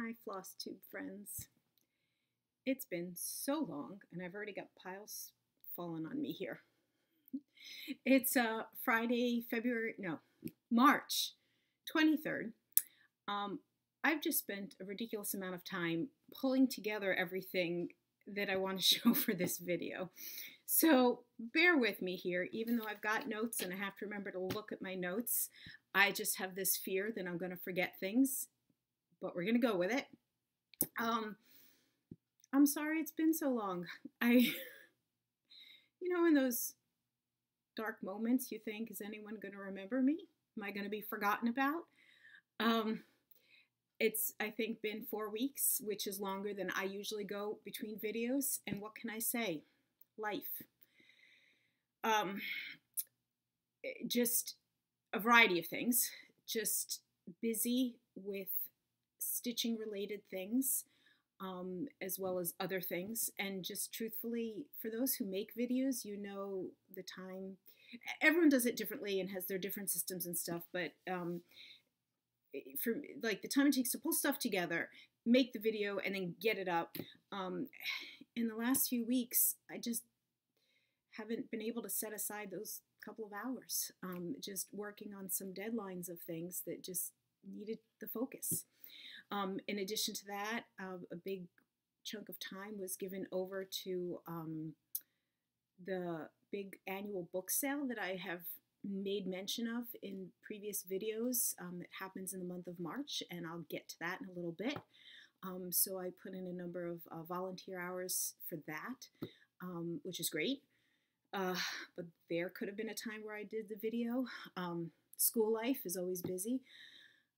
Hi, Flosstube friends. It's been so long, and I've already got piles falling on me here. It's Friday, March 23rd. I've just spent a ridiculous amount of time pulling together everything that I want to show for this video. So bear with me here, even though I've got notes and I have to remember to look at my notes. I just have this fear that I'm going to forget things, but we're going to go with it. I'm sorry it's been so long. In those dark moments you think, is anyone going to remember me? Am I going to be forgotten about? It's, I think, been 4 weeks, which is longer than I usually go between videos. And what can I say? Life. Just a variety of things. Just busy with stitching related things, as well as other things. And just truthfully, for those who make videos, you know the time. Everyone does it differently and has their different systems and stuff, but for like the time it takes to pull stuff together, make the video, and then get it up. In the last few weeks, I just haven't been able to set aside those couple of hours, just working on some deadlines of things that just needed the focus. In addition to that, a big chunk of time was given over to the big annual book sale that I have made mention of in previous videos. It happens in the month of March, and I'll get to that in a little bit. So I put in a number of volunteer hours for that, which is great. But there could have been a time where I did the video. School life is always busy.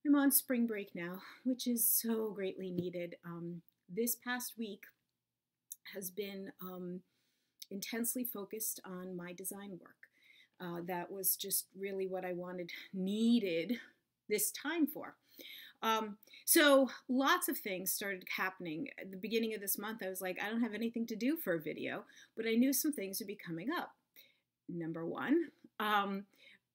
I'm on spring break now, which is so greatly needed. This past week has been intensely focused on my design work. That was just really what I needed this time for. So lots of things started happening. At the beginning of this month, I was like, I don't have anything to do for a video, but I knew some things would be coming up. Number one,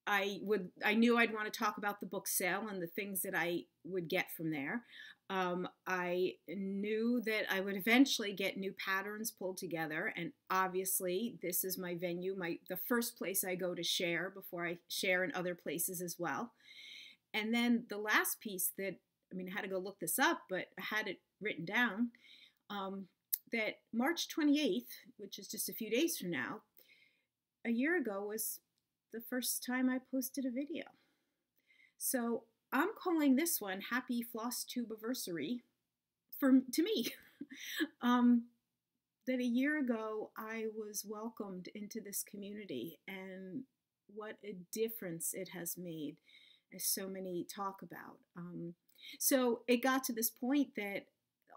I knew I'd want to talk about the book sale and the things that I would get from there. I knew that I would eventually get new patterns pulled together, and obviously this is my venue, the first place I go to share before I share in other places as well. And then the last piece that, I had to go look this up, but I had it written down, that March 28th, which is just a few days from now, a year ago was the first time I posted a video. So I'm calling this one Happy Flosstuberversary to me. That a year ago I was welcomed into this community, and what a difference it has made, as so many talk about. So it got to this point that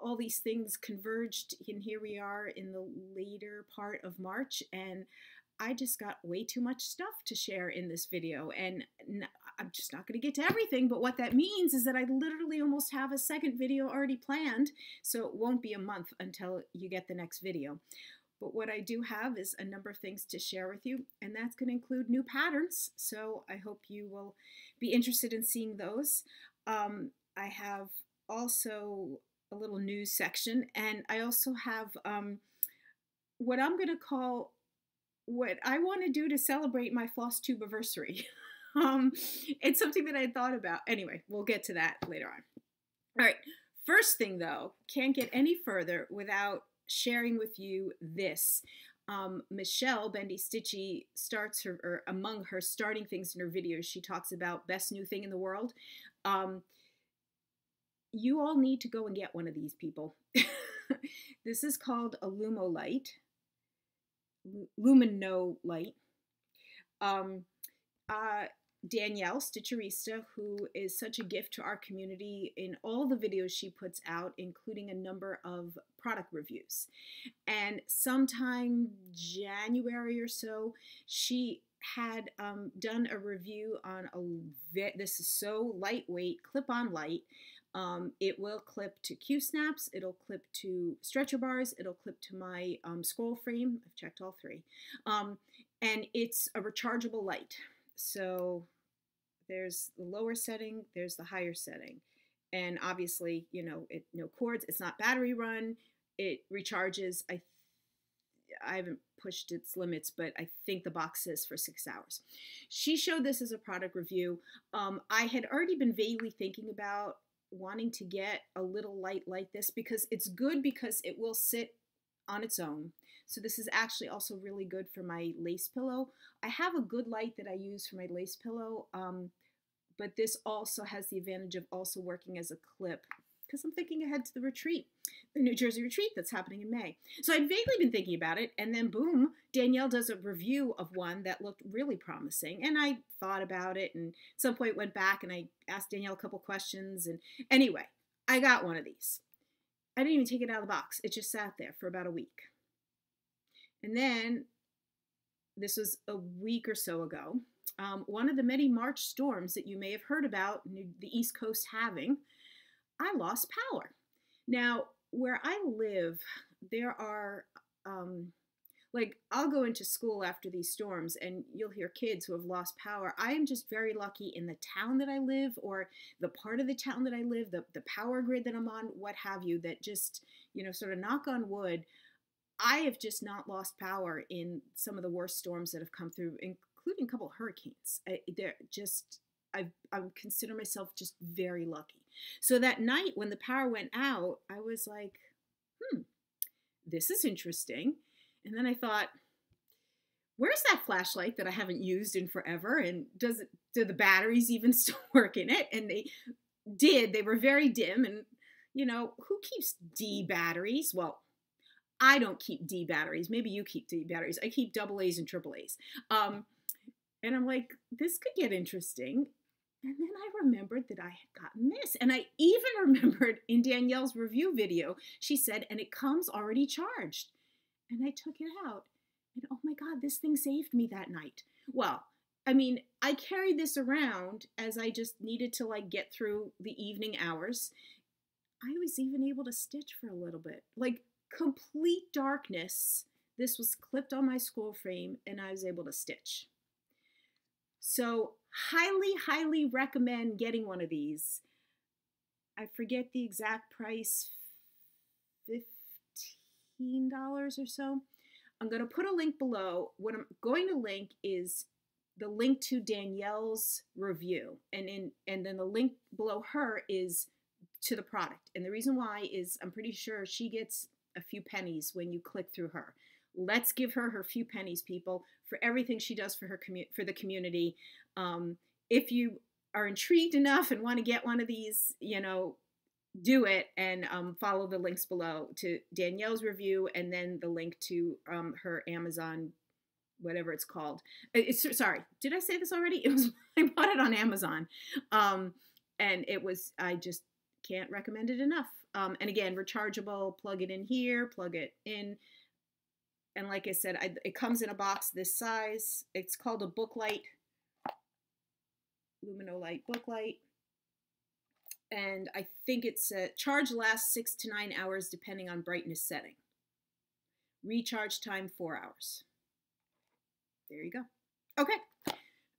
all these things converged, and here we are in the later part of March, and I just got way too much stuff to share in this video, and I'm just not going to get to everything, but what that means is that I literally almost have a second video already planned, so it won't be a month until you get the next video. But what I do have is a number of things to share with you, and that's going to include new patterns, so I hope you will be interested in seeing those. I have also a little news section, and I also have what I'm going to call what I want to do to celebrate my Flosstuberversary. It's something that I thought about. Anyway, we'll get to that later on. All right, first thing though, can't get any further without sharing with you this. Michelle Bendy Stitchy starts or among her starting things in her videos, she talks about best new thing in the world. You all need to go and get one of these, people. This is called Alumalite. Lumen no light. Danielle Stitcherista, who is such a gift to our community in all the videos she puts out, including a number of product reviews. And sometime January or so, she had done a review on this is so lightweight, clip-on light. It will clip to Q-snaps, it'll clip to stretcher bars, it'll clip to my scroll frame. I've checked all three. And it's a rechargeable light. So there's the lower setting, there's the higher setting. And obviously, you know, no cords, it's not battery run. It recharges. I haven't pushed its limits, but I think the box says for 6 hours. She showed this as a product review. I had already been vaguely thinking about wanting to get a little light like this because it's good because it will sit on its own. So this is actually also really good for my lace pillow. I have a good light that I use for my lace pillow, but this also has the advantage of also working as a clip because I'm thinking ahead to the retreat, the New Jersey retreat that's happening in May. So I'd vaguely been thinking about it, and then boom, Danielle does a review of one that looked really promising, and I thought about it, and at some point went back and I asked Danielle a couple questions, and anyway, I got one of these. I didn't even take it out of the box. It just sat there for about a week. And then, this was a week or so ago, one of the many March storms that you may have heard about the East Coast having, I lost power. Now, where I live, there are, like, I'll go into school after these storms and you'll hear kids who have lost power. I am just very lucky in the town that I live or the part of the town that I live, the power grid that I'm on, what have you, that just, you know, sort of knock on wood, I have just not lost power in some of the worst storms that have come through, including a couple of hurricanes. I consider myself just very lucky. So that night when the power went out, I was like, this is interesting. And then I thought, where's that flashlight that I haven't used in forever? And do the batteries even still work in it? And they did. They were very dim. And, you know, who keeps D batteries? Well, I don't keep D batteries. Maybe you keep D batteries. I keep AA's and AAA's. And I'm like, this could get interesting. And then I remembered that I had gotten this. And I even remembered in Danielle's review video, she said, and it comes already charged. And I took it out. And oh my God, this thing saved me that night. Well, I mean, I carried this around as I just needed to like get through the evening hours. I was even able to stitch for a little bit. Like complete darkness. This was clipped on my scroll frame and I was able to stitch. So highly, highly recommend getting one of these. I forget the exact price, $15 or so. I'm going to put a link below. What I'm going to link is the link to Danielle's review. And then the link below her is to the product. And the reason why is I'm pretty sure she gets a few pennies when you click through her. Let's give her her few pennies, people, for everything she does for the community. If you are intrigued enough and want to get one of these, you know, do it and follow the links below to Danielle's review and then the link to her Amazon, whatever it's called. Sorry, did I say this already? It was I bought it on Amazon, and it was I just can't recommend it enough. And again, rechargeable. Plug it in here. Plug it in. And like I said, it comes in a box this size. It's called a booklight, Luminolite booklight. And I think it's charge lasts 6 to 9 hours depending on brightness setting. Recharge time 4 hours. There you go. Okay.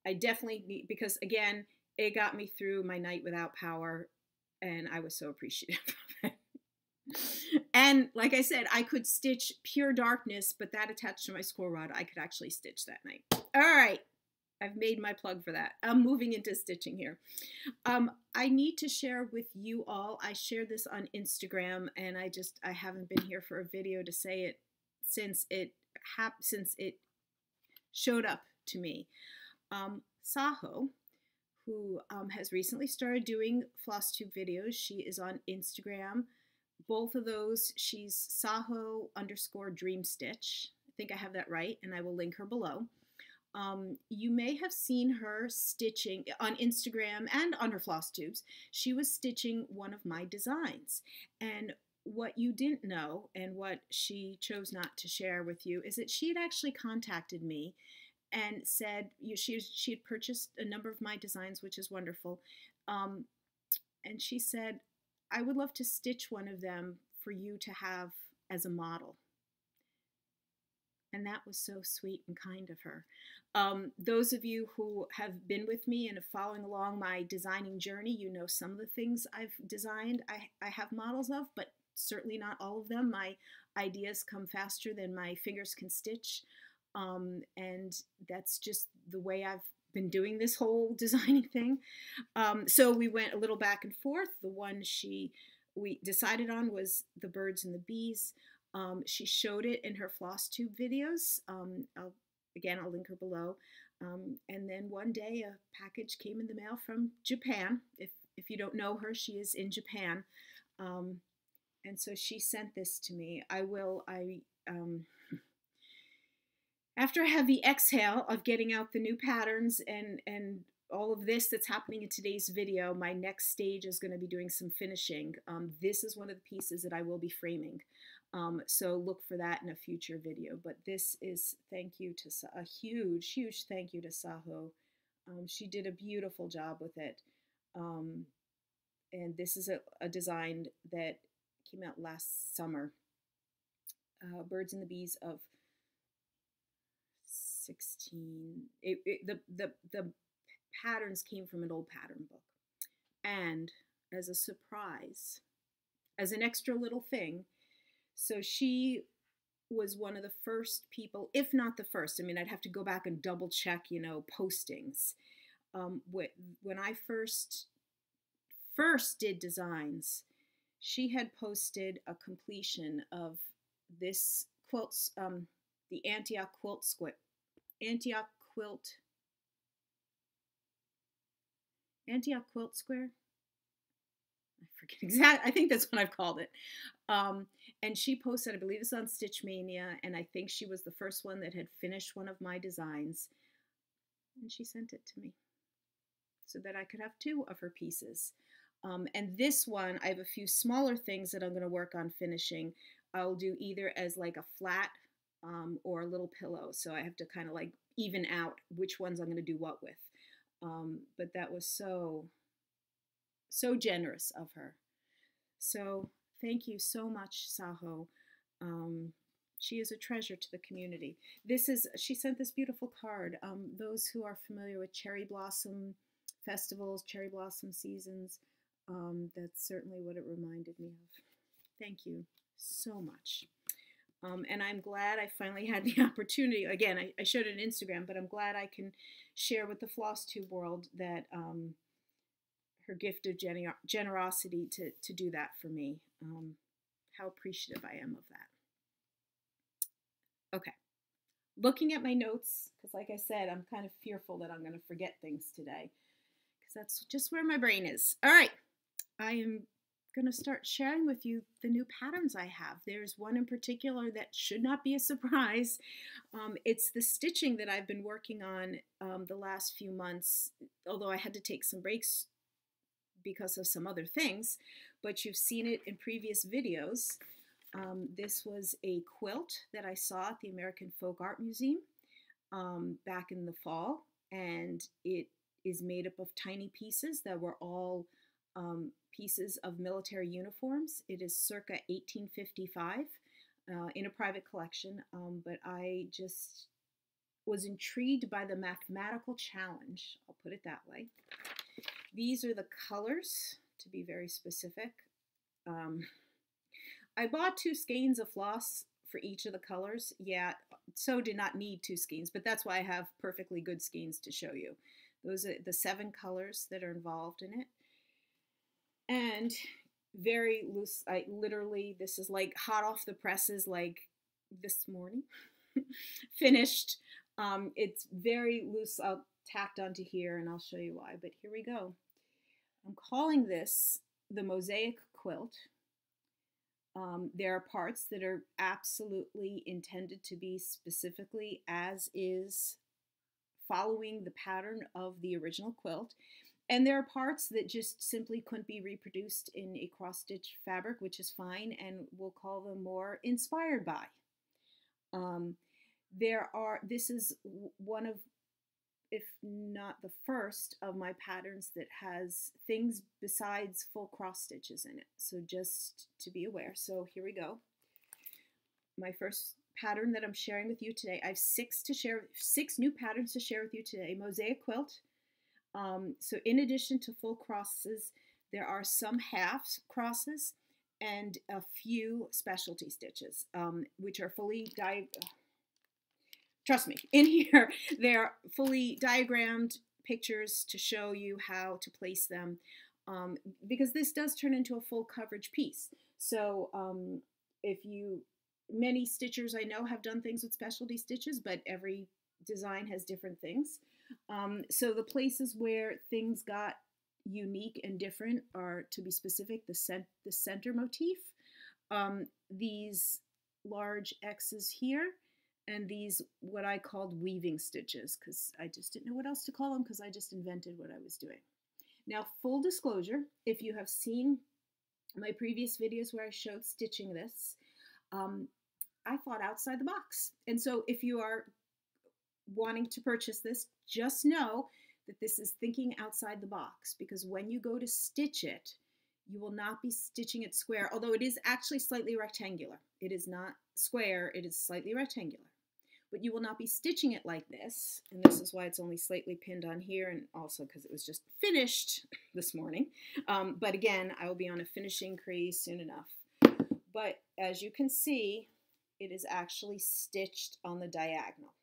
I definitely need, because again, it got me through my night without power and I was so appreciative of it. And like I said, I could stitch pure darkness, but that attached to my scroll rod, I could actually stitch that night. All right. I've made my plug for that. I'm moving into stitching here. I need to share with you all. I shared this on Instagram and I haven't been here for a video to say it since it showed up to me. Saho, who has recently started doing Flosstube videos. She is on Instagram. Both of those, she's Saho_DreamStitch. I think I have that right, and I will link her below. You may have seen her stitching on Instagram and on her Flosstubes. She was stitching one of my designs. And what you didn't know, and what she chose not to share with you, is that she had actually contacted me and said she had purchased a number of my designs, which is wonderful. And she said, I would love to stitch one of them for you to have as a model. And that was so sweet and kind of her. Those of you who have been with me and are following along my designing journey, you know some of the things I've designed, I have models of, but certainly not all of them. My ideas come faster than my fingers can stitch. And that's just the way I've been doing this whole designing thing. So we went a little back and forth. The one we decided on was the birds and the bees. She showed it in her Flosstube videos. I'll link her below. And then one day a package came in the mail from Japan. If you don't know her, she is in Japan. And so she sent this to me. After I have the exhale of getting out the new patterns and all of this that's happening in today's video, my next stage is going to be doing some finishing. This is one of the pieces that I will be framing. So look for that in a future video. But this is a huge, huge thank you to Saho. She did a beautiful job with it. And this is a design that came out last summer. Birds and the Bees of 16. The patterns came from an old pattern book. And as a surprise, as an extra little thing, so she was one of the first people, if not the first. I mean, I'd have to go back and double check, postings. When I first did designs, she had posted a completion of this quilts, the Antioch Quilt Square. Antioch Quilt Square? I forget exactly. I think that's what I've called it. And she posted, I believe it's on Stitch Mania, and I think she was the first one that had finished one of my designs. And she sent it to me so that I could have 2 of her pieces. And this one, I have a few smaller things that I'm going to work on finishing. I'll do either as like a flat or a little pillow. So I have to kind of like even out which ones I'm going to do what with. But that was so generous of her. So thank you so much, Saho. She is a treasure to the community. She sent this beautiful card. Those who are familiar with cherry blossom festivals, cherry blossom seasons, that's certainly what it reminded me of. Thank you so much. And I'm glad I finally had the opportunity. Again, I showed it on Instagram, but I'm glad I can share with the Flosstube world that her gift of generosity to do that for me. How appreciative I am of that. Okay. Looking at my notes, because like I said, I'm kind of fearful that I'm going to forget things today, because that's just where my brain is. All right. I am going to start sharing with you the new patterns I have. There's one in particular that should not be a surprise. It's the stitching that I've been working on the last few months, although I had to take some breaks because of some other things, but you've seen it in previous videos. This was a quilt that I saw at the American Folk Art Museum back in the fall, and it is made up of tiny pieces that were all pieces of military uniforms. It is circa 1855 in a private collection, but I just was intrigued by the mathematical challenge, I'll put it that way. These are the colors, to be very specific. I bought 2 skeins of floss for each of the colors. Yeah, so did not need 2 skeins, but that's why I have perfectly good skeins to show you. Those are the 7 colors that are involved in it. And very loose, literally, this is like hot off the presses, like this morning, finished. It's very loose. I'll tacked onto here and I'll show you why, but here we go. I'm calling this the Mosaic Quilt. There are parts that are absolutely intended to be specifically as is, following the pattern of the original quilt. And there are parts that just simply couldn't be reproduced in a cross-stitch fabric, which is fine, and we'll call them more inspired by. This is one of, if not the first, of my patterns that has things besides full cross stitches in it. So just to be aware. So here we go. My first pattern that I'm sharing with you today. I have six new patterns to share with you today. Mosaic Quilt. So in addition to full crosses, there are some half crosses and a few specialty stitches, which are fully trust me, in here, they're fully diagrammed pictures to show you how to place them, because this does turn into a full coverage piece. So many stitchers I know have done things with specialty stitches, but every design has different things. So the places where things got unique and different are, to be specific, the center motif, these large X's here, and these what I called weaving stitches, because I just didn't know what else to call them, because I just invented what I was doing. Now, full disclosure, if you have seen my previous videos where I showed stitching this, I thought outside the box. And so if you are wanting to purchase this, just know that this is thinking outside the box, because when you go to stitch it, you will not be stitching it square, although it is actually slightly rectangular. It is not square, it is slightly rectangular. But you will not be stitching it like this, and this is why it's only slightly pinned on here, and also because it was just finished this morning. But again, I will be on a finishing craze soon enough. But as you can see, it is actually stitched on the diagonal.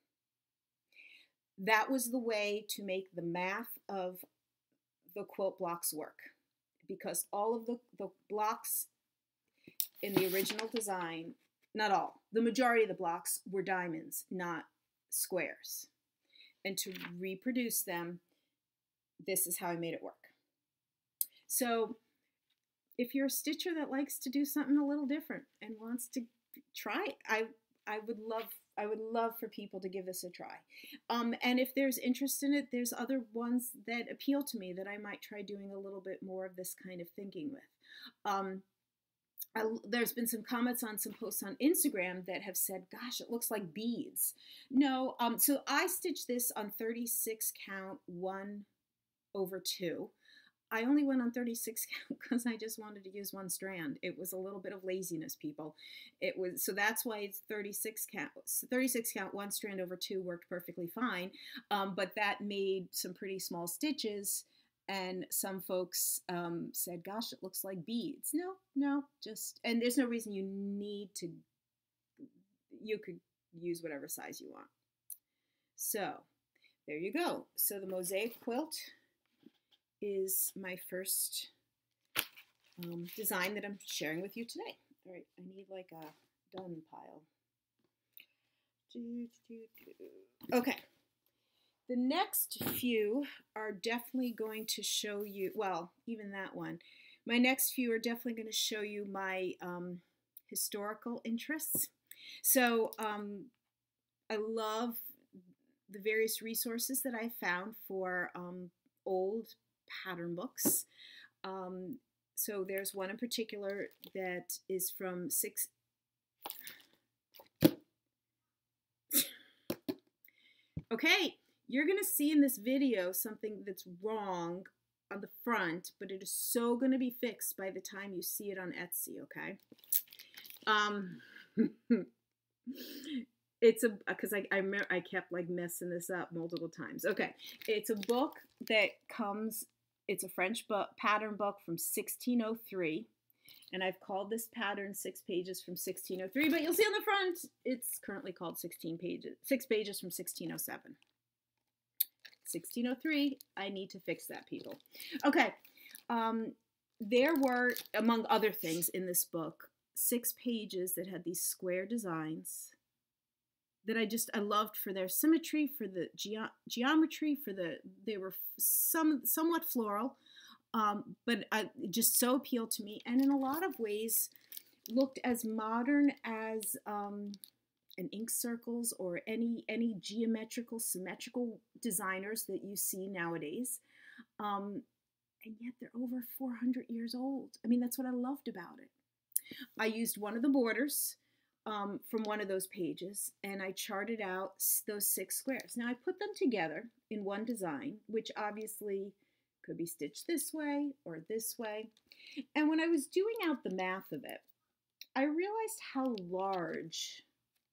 That was the way to make the math of the quilt blocks work, because all of the blocks in the original design, not all, the majority of the blocks were diamonds, not squares. And to reproduce them, this is how I made it work. So if you're a stitcher that likes to do something a little different and wants to try it, I would love for people to give this a try. And if there's interest in it, there's other ones that appeal to me that I might try doing a little bit more of this kind of thinking with. There's been some comments on some posts on Instagram that have said, gosh, it looks like beads. No, so I stitched this on 36 count 1/2. I only went on 36 count because I just wanted to use one strand. It was a little bit of laziness, people. It was, so that's why it's 36 count. 36 count 1 strand over 2 worked perfectly fine, but that made some pretty small stitches. And some folks said, gosh, it looks like beads. No, just, and there's no reason you need to, you could use whatever size you want. So there you go. So the Mosaic Quilt is my first design that I'm sharing with you today. All right, I need like a done pile. Okay. The next few are definitely going to show you, well, even that one. My next few are definitely going to show you my historical interests. So I love the various resources that I found for old pattern books. So there's one in particular that is from Okay. You're going to see in this video something that's wrong on the front, but it is so going to be fixed by the time you see it on Etsy, okay? It's a, because I kept like messing this up multiple times. Okay, it's a book that comes, it's a French book, pattern book from 1603. And I've called this pattern 6 pages from 1603, but you'll see on the front, it's currently called 6 pages from 1607. 1603, I need to fix that, people. Okay, there were, among other things in this book, 6 pages that had these square designs that I loved for their symmetry, for the geometry, they were somewhat floral, but just so appealed to me, and in a lot of ways looked as modern as and ink circles or any geometrical, symmetrical designers that you see nowadays. And yet they're over 400 years old. I mean, that's what I loved about it. I used one of the borders from one of those pages, and I charted out those 6 squares. Now I put them together in one design, which obviously could be stitched this way or this way. And when I was doing out the math of it, I realized how large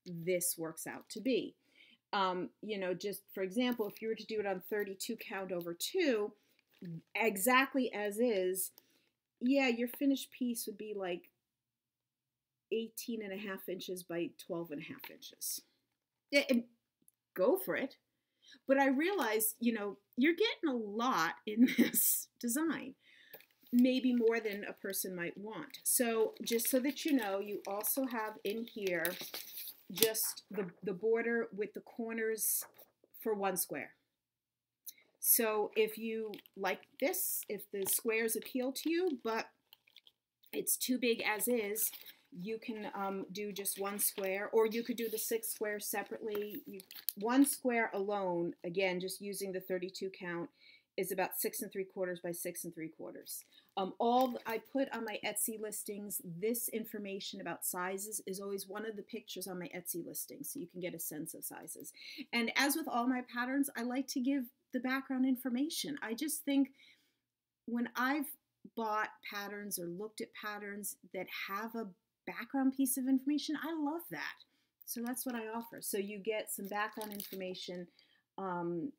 this works out to be. You know, just for example, if you were to do it on 32 count over 2, exactly as is, yeah, your finished piece would be like 18.5 inches by 12.5 inches. Yeah, and go for it. But I realized, you know, you're getting a lot in this design, maybe more than a person might want. So just so that you know, you also have in here just the border with the corners for 1 square. So if you like this, if the squares appeal to you, but it's too big as is, you can do just 1 square, or you could do the 6 squares separately. 1 square alone, again, just using the 32 count, is about 6 3/4 by 6 3/4. All I put on my Etsy listings, this information about sizes is always one of the pictures on my Etsy listings, so you can get a sense of sizes. And as with all my patterns, I like to give the background information. I just think when I've bought patterns or looked at patterns that have a background piece of information, I love that. So that's what I offer. So you get some background information along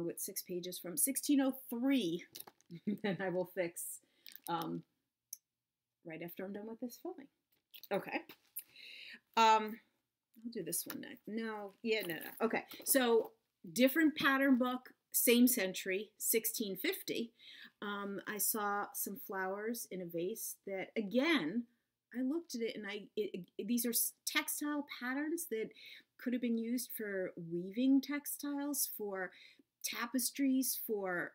with 6 pages from 1603 that I will fix right after I'm done with this filming. Okay. I'll do this one next. No. Okay. So different pattern book, same century, 1650. I saw some flowers in a vase that, again, I looked at it and these are textile patterns that could have been used for weaving textiles, for tapestries, for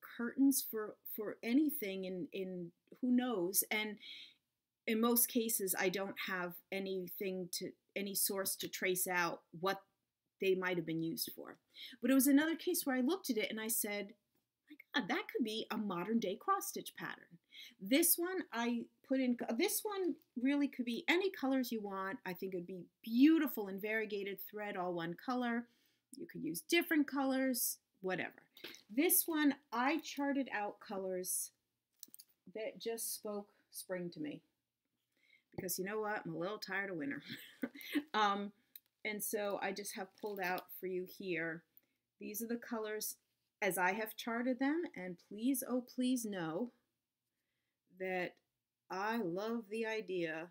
curtains, for anything in who knows. And in most cases, I don't have any source to trace out what they might have been used for. But it was another case where I looked at it and I said, my God, that could be a modern day cross stitch pattern. This one I put in, this one really could be any colors you want. I think it would be beautiful in variegated thread, all one color. You could use different colors, whatever. This one, I charted out colors that just spoke spring to me. Because you know what? I'm a little tired of winter. And so I just have pulled out for you here. These are the colors as I have charted them. And please, oh please know that I love the idea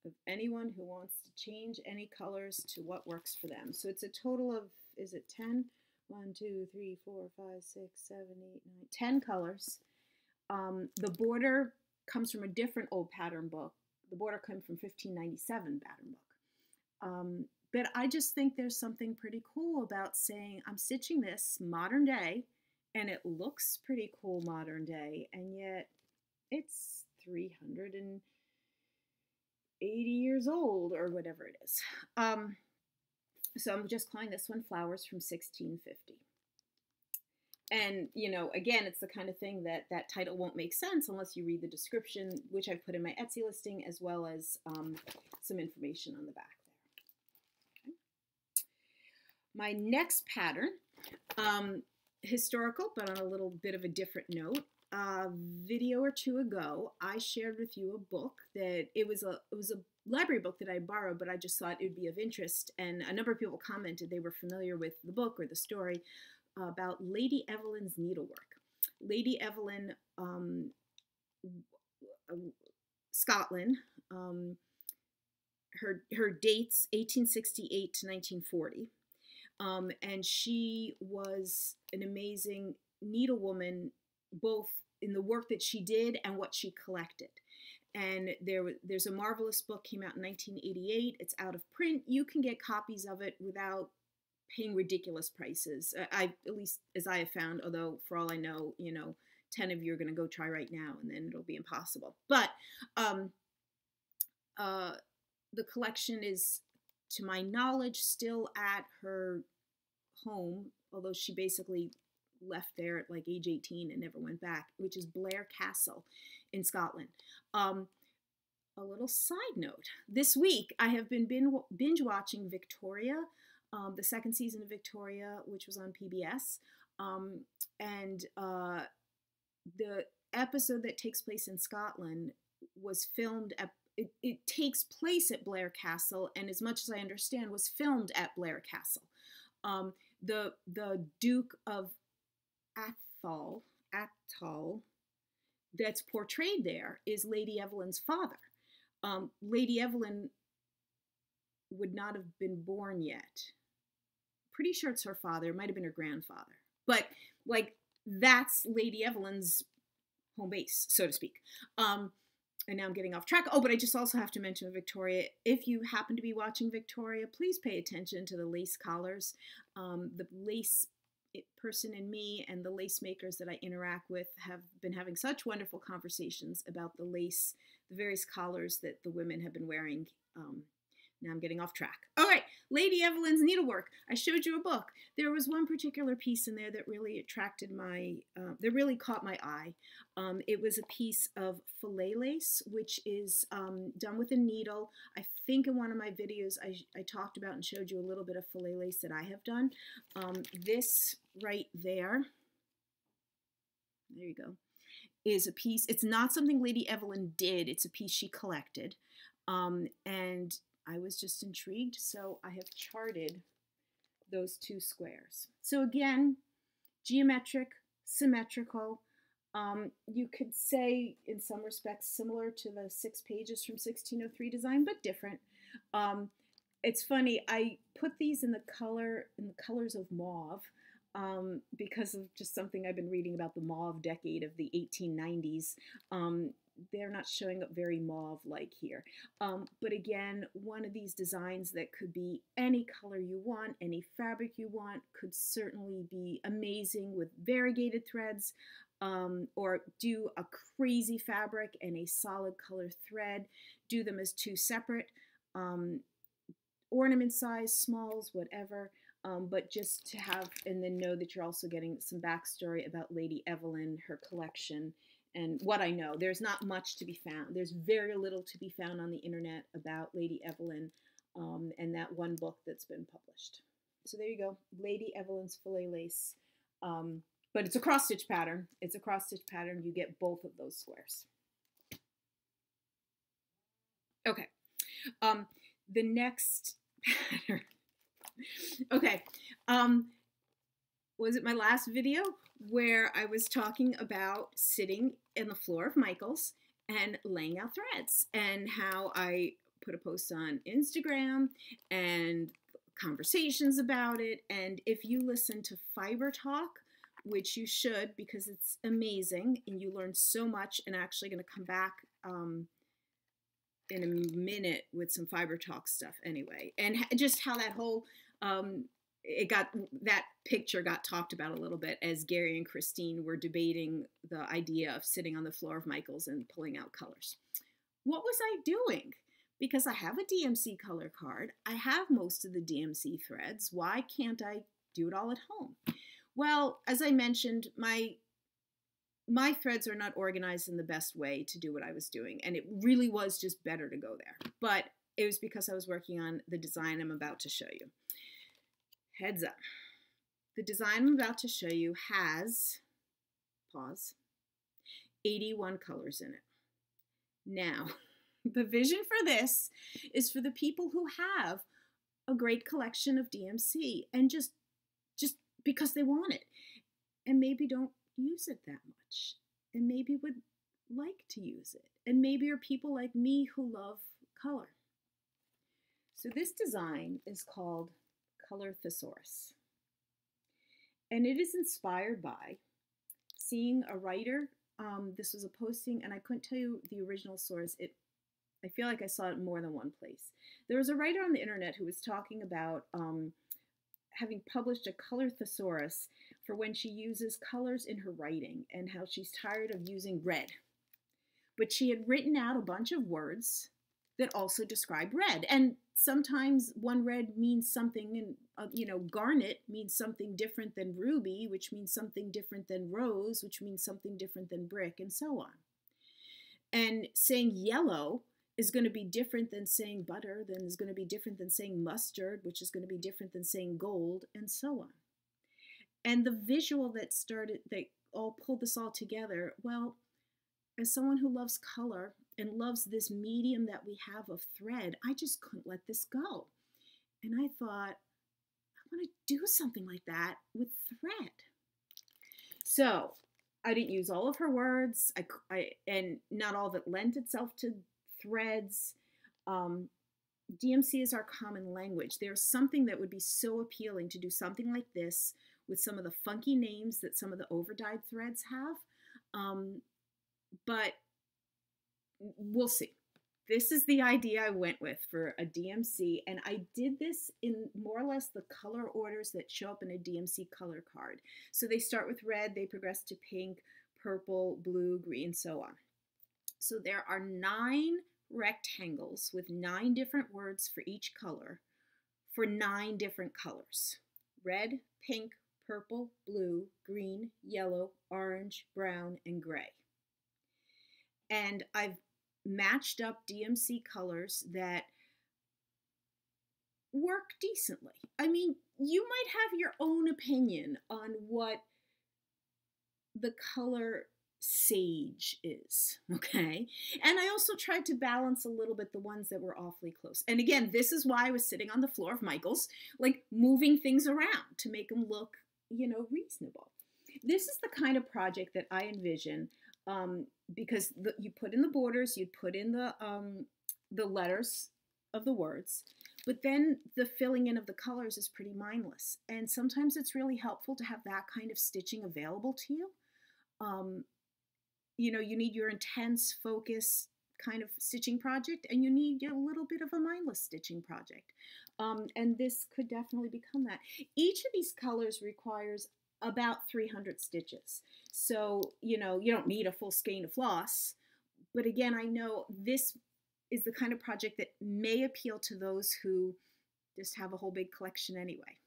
of anyone who wants to change any colors to what works for them. So it's a total of, is it 10? 1, 2, 3, 4, 5, 6, 7, 8, 9, 10 colors. The border comes from a different old pattern book. The border comes from 1597 pattern book. But I just think there's something pretty cool about saying I'm stitching this modern day and it looks pretty cool modern day, and yet it's 380 years old or whatever it is. So I'm just calling this one Flowers from 1650. And, you know, again, it's the kind of thing that that title won't make sense unless you read the description, which I've put in my Etsy listing, as well as some information on the back there. Okay. My next pattern, historical, but on a little bit of a different note. A video or two ago, I shared with you a book that it was a library book that I borrowed, but I just thought it would be of interest. And a number of people commented they were familiar with the book or the story about Lady Evelyn's needlework. Lady Evelyn, Scotland, her dates 1868 to 1940, and she was an amazing needlewoman, both in the work that she did and what she collected. And there's a marvelous book, came out in 1988. It's out of print. You can get copies of it without paying ridiculous prices. At least as I have found, although for all I know, 10 of you are going to go try right now and then it'll be impossible. But the collection is, to my knowledge, still at her home, although she basically left there at like age 18 and never went back, which is Blair Castle in Scotland. A little side note, this week I have been binge watching Victoria, the second season of Victoria, which was on PBS, and the episode that takes place in Scotland was filmed it takes place at Blair Castle, and as much as I understand, was filmed at Blair Castle. The Duke of Atholl that's portrayed there is Lady Evelyn's father. Lady Evelyn would not have been born yet. Pretty sure it's her father. It might have been her grandfather. But, like, that's Lady Evelyn's home base, so to speak. And now I'm getting off track. Oh, but I just also have to mention Victoria. If you happen to be watching Victoria, please pay attention to the lace collars. The lace person in me and the lace makers that I interact with have been having such wonderful conversations about the lace, the various collars that the women have been wearing. Now I'm getting off track. All right, Lady Evelyn's Needlework. I showed you a book. There was one particular piece in there that really attracted that really caught my eye. It was a piece of filet lace, which is done with a needle. I think in one of my videos I talked about and showed you a little bit of filet lace that I have done. This right there you go, is a piece. It's not something Lady Evelyn did. It's a piece she collected. And I was just intrigued, so I have charted those two squares. So again, geometric, symmetrical. You could say, in some respects, similar to the 6 pages from 1603 design, but different. It's funny, I put these in the colors of mauve, because of just something I've been reading about the mauve decade of the 1890s. They're not showing up very mauve-like here. But again, one of these designs that could be any color you want, any fabric you want, could certainly be amazing with variegated threads, or do a crazy fabric and a solid color thread. Do them as 2 separate, ornament size, smalls, whatever. But just to have, and then know that you're also getting some backstory about Lady Evelyn, her collection, and what I know. There's not much to be found. There's very little to be found on the internet about Lady Evelyn, and that one book that's been published. So there you go, Lady Evelyn's filet lace. But it's a cross-stitch pattern. It's a cross-stitch pattern. You get both of those squares. Okay. The next pattern. Okay. Was it my last video where I was talking about sitting in the floor of Michael's and laying out threads, and how I put a post on Instagram and conversations about it. And if you listen to Fiber Talk, which you should, because it's amazing and you learn so much, and actually going to come back in a minute with some Fiber Talk stuff anyway, and just how that whole that picture got talked about a little bit as Gary and Christine were debating the idea of sitting on the floor of Michael's and pulling out colors. What was I doing? Because I have a DMC color card. I have most of the DMC threads. Why can't I do it all at home? Well, as I mentioned, my threads are not organized in the best way to do what I was doing, and it really was just better to go there. But it was because I was working on the design I'm about to show you. Heads up. The design I'm about to show you has, pause, 81 colors in it. Now, the vision for this is for the people who have a great collection of DMC and just because they want it, and maybe don't use it that much, and maybe would like to use it, and maybe are people like me who love color. So this design is called Color Thesaurus, and it is inspired by seeing a writer. This was a posting, and I couldn't tell you the original source. I feel like I saw it in more than one place. There was a writer on the internet who was talking about having published a color thesaurus for when she uses colors in her writing, and how she's tired of using red. But she had written out a bunch of words that also describe red. And sometimes one red means something, and garnet means something different than ruby, which means something different than rose, which means something different than brick, and so on. And saying yellow is going to be different than saying butter, then is going to be different than saying mustard, which is going to be different than saying gold, and so on. And the visual that all pulled this all together, well, as someone who loves color, and loves this medium that we have of thread. I just couldn't let this go. And I thought, I want to do something like that with thread. So I didn't use all of her words, and not all of it lent itself to threads. DMC is our common language. There's something that would be so appealing to do something like this with some of the funky names that some of the overdyed threads have. But we'll see. This is the idea I went with for a DMC, and I did this in more or less the color orders that show up in a DMC color card. So they start with red, they progress to pink, purple, blue, green, so on. So there are 9 rectangles with 9 different words for each color for 9 different colors: red, pink, purple, blue, green, yellow, orange, brown, and gray. And I've matched up DMC colors that work decently. I mean, you might have your own opinion on what the color sage is, okay? And I also tried to balance a little bit the ones that were awfully close. And again, this is why I was sitting on the floor of Michael's, like moving things around to make them look, you know, reasonable. This is the kind of project that I envision, because you put in the borders, you put in the letters of the words, but then the filling in of the colors is pretty mindless. And sometimes it's really helpful to have that kind of stitching available to you. You know, you need your intense focus kind of stitching project, and you need a little bit of a mindless stitching project. And this could definitely become that. Each of these colors requires about 300 stitches. So, you know, you don't need a full skein of floss, but again, I know this is the kind of project that may appeal to those who just have a whole big collection anyway.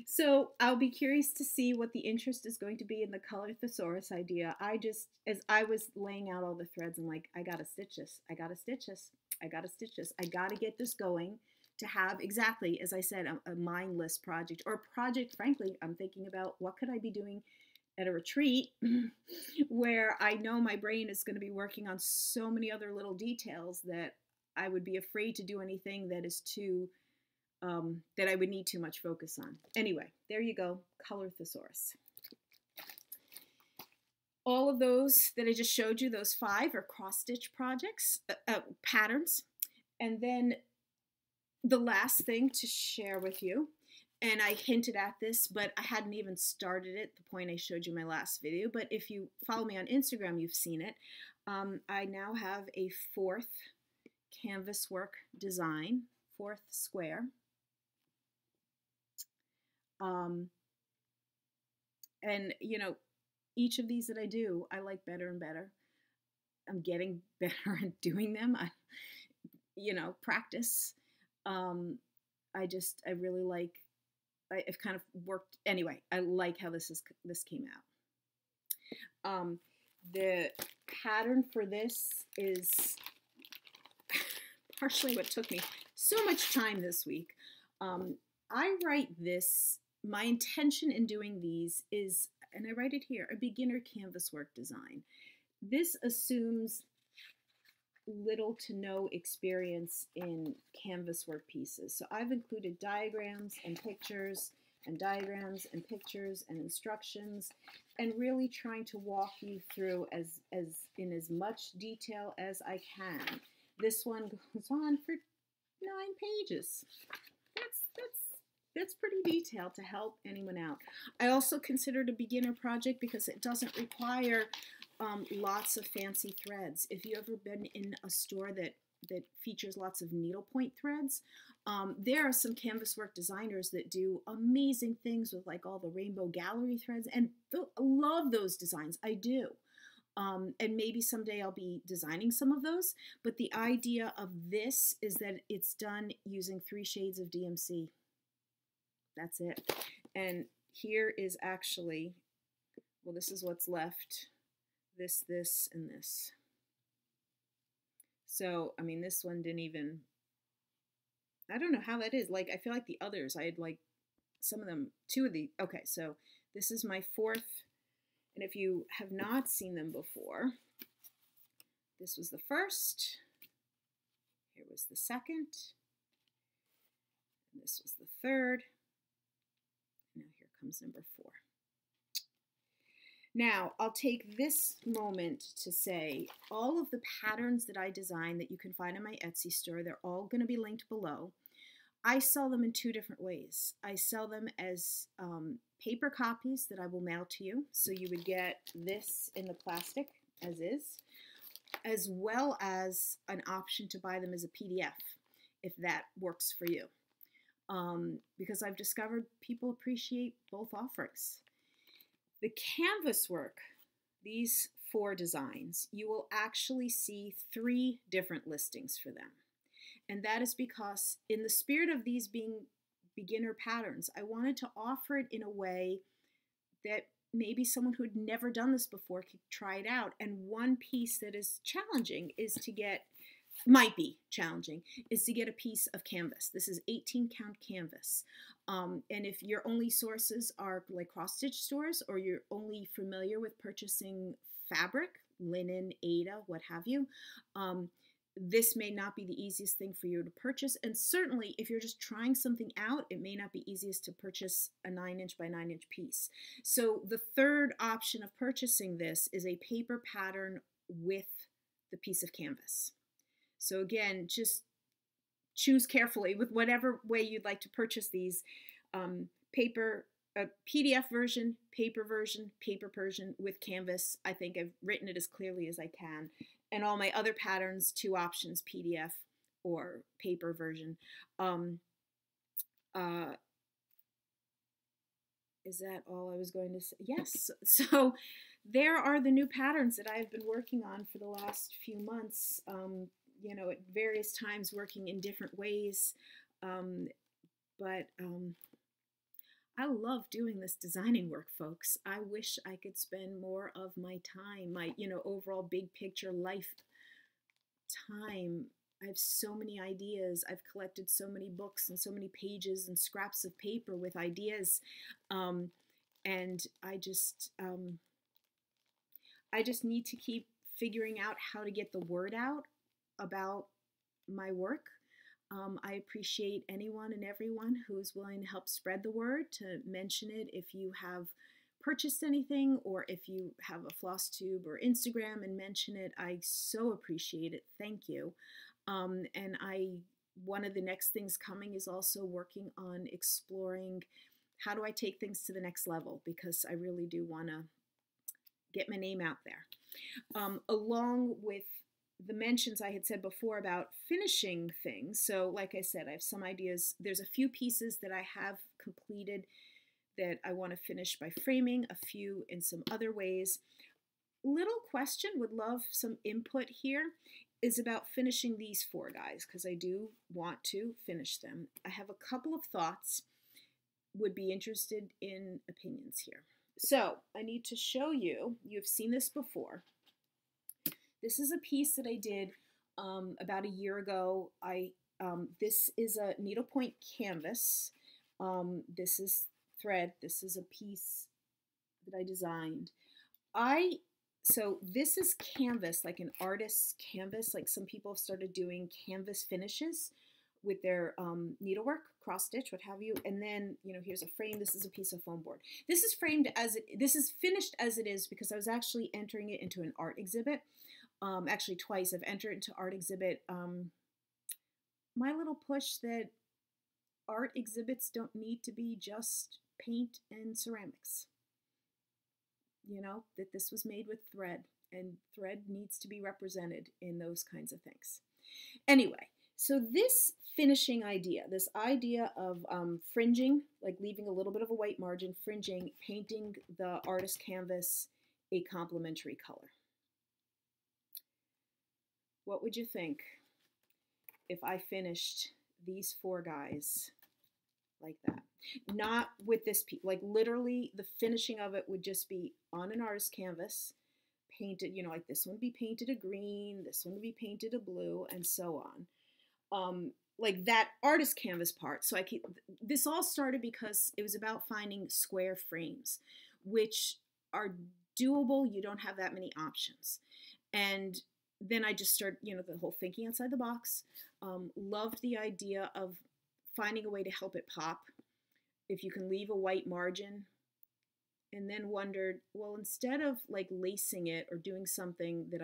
So I'll be curious to see what the interest is going to be in the color thesaurus idea. As I was laying out all the threads, I'm like, I gotta stitch this, I gotta stitch this, I gotta stitch this, I gotta get this going to have, exactly, as I said, a mindless project, or a project, frankly, I'm thinking about what could I be doing at a retreat where I know my brain is going to be working on so many other little details that I would be afraid to do anything that is too, that I would need too much focus on. Anyway, there you go, color thesaurus. All of those that I just showed you, those 5 are cross-stitch projects, patterns. And then the last thing to share with you, and I hinted at this, but I hadn't even started it at the point I showed you my last video, but if you follow me on Instagram, you've seen it. I now have a 4th canvas work design, 4th square. And, you know, each of these that I do, I like better and better. I'm getting better at doing them. You know, practice. I really like, I've kind of worked, anyway, I like how this came out. The pattern for this is partially what took me so much time this week. I write this, my intention in doing these is, and I write it here, a beginner canvas work design. This assumes little to no experience in canvas work pieces. So I've included diagrams and pictures and diagrams and pictures and instructions, and really trying to walk you through in as much detail as I can. This one goes on for 9 pages. That's pretty detailed to help anyone out. I also consider it a beginner project because it doesn't require lots of fancy threads. If you've ever been in a store that features lots of needlepoint threads, there are some canvas work designers that do amazing things with like all the rainbow gallery threads, and I love those designs. I do. And maybe someday I'll be designing some of those, but the idea of this is that it's done using 3 shades of DMC. That's it. And here is actually, well, this is what's left. This, and this. So, I mean, this one didn't even, I don't know how that is. Like, I feel like the others, I had like some of them, 2 of the, okay, so this is my 4th, and if you have not seen them before, This was the first. Here was the second. And this was the third. Now here comes number 4. Now, I'll take this moment to say all of the patterns that I design that you can find in my Etsy store, they're all going to be linked below. I sell them in 2 different ways. I sell them as paper copies that I will mail to you. So you would get this in the plastic as is, as well as an option to buy them as a PDF if that works for you. Because I've discovered people appreciate both offerings. The canvas work, these 4 designs, you will actually see 3 different listings for them. And that is because in the spirit of these being beginner patterns, I wanted to offer it in a way that maybe someone who had never done this before could try it out. And one piece that is challenging is to get, might be challenging, is to get a piece of canvas. This is 18 count canvas. And if your only sources are like cross-stitch stores, or you're only familiar with purchasing fabric, linen, Aida, what have you, this may not be the easiest thing for you to purchase. And certainly if you're just trying something out, it may not be easiest to purchase a 9-inch by 9-inch piece. So the third option of purchasing this is a paper pattern with the piece of canvas. So again, just choose carefully with whatever way you'd like to purchase these. Paper, a PDF version, paper version with canvas. I think I've written it as clearly as I can. And all my other patterns, 2 options, PDF or paper version. Is that all I was going to say? Yes. So there are the new patterns that I've been working on for the last few months, you know, at various times working in different ways. I love doing this designing work, folks. I wish I could spend more of my time, my, you know, overall big picture life time. I have so many ideas. I've collected so many books and so many pages and scraps of paper with ideas. And I just need to keep figuring out how to get the word out about my work. I appreciate anyone and everyone who is willing to help spread the word, to mention it if you have purchased anything, or if you have a Flosstube or Instagram and mention it. I so appreciate it. Thank you. And one of the next things coming is also working on exploring how do I take things to the next level, because I really do want to get my name out there. Along with the mentions I had said before about finishing things. So like I said, I have some ideas. There's a few pieces that I have completed that I want to finish by framing, a few in some other ways. Little question, would love some input here, is about finishing these 4 guys, because I do want to finish them. I have a couple of thoughts, would be interested in opinions here. So I need to show you, you've seen this before. This is a piece that I did about a year ago. This is a needlepoint canvas. This is thread. This is a piece that I designed. So this is canvas, like an artist's canvas. Like some people have started doing canvas finishes with their needlework, cross stitch, what have you. And then, you know, here's a frame. This is a piece of foam board. This is framed as this is finished as it is because I was actually entering it into an art exhibit. Actually twice I've entered into art exhibit. My little push that art exhibits don't need to be just paint and ceramics. You know, that this was made with thread, and thread needs to be represented in those kinds of things. Anyway, so this finishing idea, this idea of fringing, like leaving a little bit of a white margin, fringing, painting the artist canvas a complementary color. What would you think if I finished these 4 guys like that? Not with this piece, like literally the finishing of it would just be on an artist canvas, painted, you know, like this one would be painted a green, this one would be painted a blue, and so on. Like that artist canvas part. So this all started because it was about finding square frames, which are doable. You don't have that many options. And then I just started, you know, the whole thinking outside the box. Loved the idea of finding a way to help it pop. If you can leave a white margin, and then wondered, well, instead of like lacing it or doing something that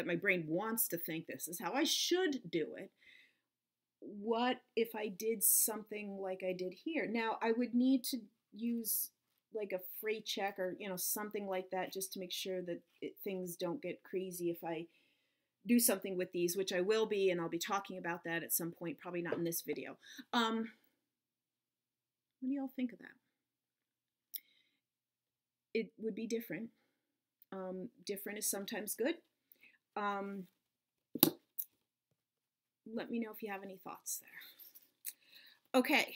my brain wants to think this is how I should do it, what if I did something like I did here? Now, I would need to use like a freight check or, you know, something like that just to make sure that things don't get crazy if I do something with these, which I will be, and I'll be talking about that at some point, probably not in this video. What do y'all think of that? It would be different. Different is sometimes good. Let me know if you have any thoughts there. Okay,